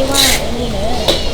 ได้ว่านี่เลย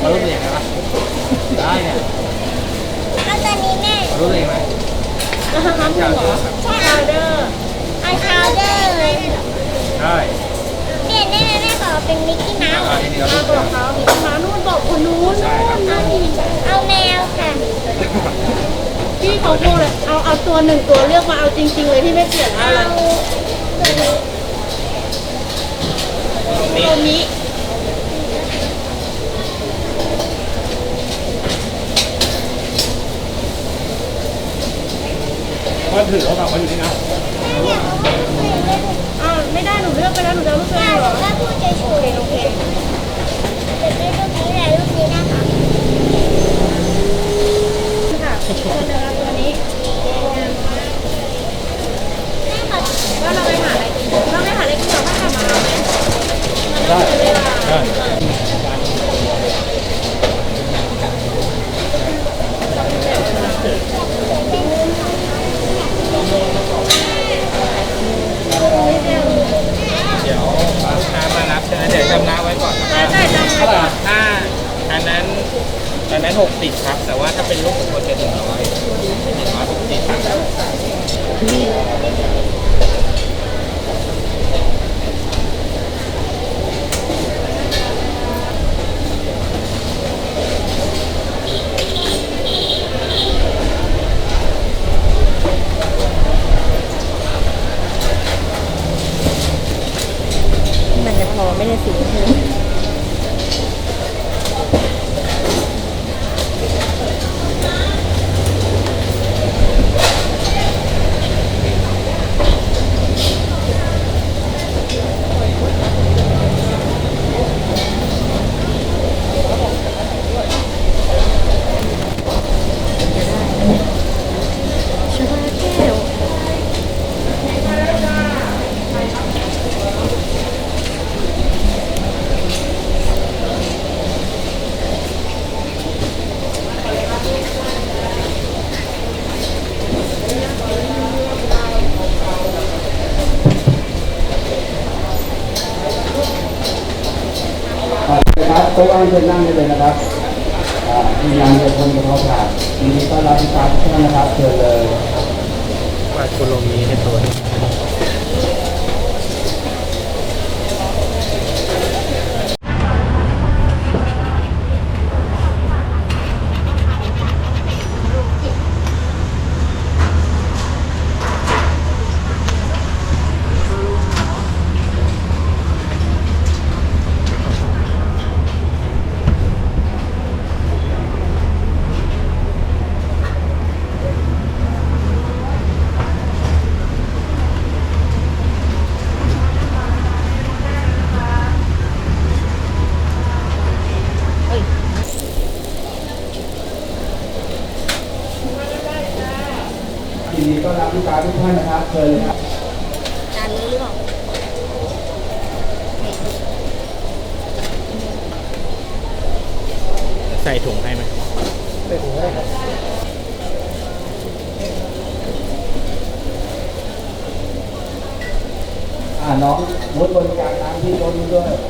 มารู้ตัวเองไหมวะได้เนี่ย เอาตอนนี้แม่ มารู้ตัวเองไหม เอาทำเหรอใช่เอาเดอร์เอาพาวเดอร์เลย ได้ เปลี่ยนได้ไหมแม่ขอเป็นมิกกี้เมาส์ ทีนี้เรา เอาบอกเขามิกกี้เมาส์นู่นบอกคนนู้นเอาแมวค่ะ พี่เขาพูดเลยเอาตัวหนึ่งตัวเลือกมาเอาจริงๆเลยที่ไม่เปลี่ยนเอาอะไร นี่ ตัวนี้ ก็ถือเขาแบบมาอยู่นี่นะ ไม่ได้หนูเลือกไปแล้วหนูจะเอาลูกตัว แม่ ไหนเหรอ แม่พูดเฉยๆโอเคเดี๋ยวได้รูปนี้แหละรูปนี้นะคะ ค่ะตัวนี้ แม่ขอ ว่าเราไปหาอะไรกินเราไปหาอะไรกินก่อนถ้ากลับมาเอาไหม ได้ได้ เดี๋ยวน้ำมานับใช่ไหมเดี๋ยวจำน้ำไว้ก่อนนะค ได้ รับ ได้จำไว้ก่อน ถ้าอันนั้น60ครับ แต่ว่าถ้าเป็นลูกของคนจะ160ครับมันจะพอไม่ได้สีชมพู ชาแก้ว ครับโต๊ะว่างเชิญนั่งได้เลยนะครับทีมงานจะทำกระเพาะผัดยินดีต้อนรับทุกท่านนะครับเชิญเลย ว่าคุณลงนี้ให้ตัว ยินดีต้อนรับลูกค้าทุกท่านนะครับเชิญเลยครับ จานนี้หรือเปล่า ใส่ถุงให้ไหม ไปถึงได้ครับน้องมุดบริการน้ำที่รถด้วย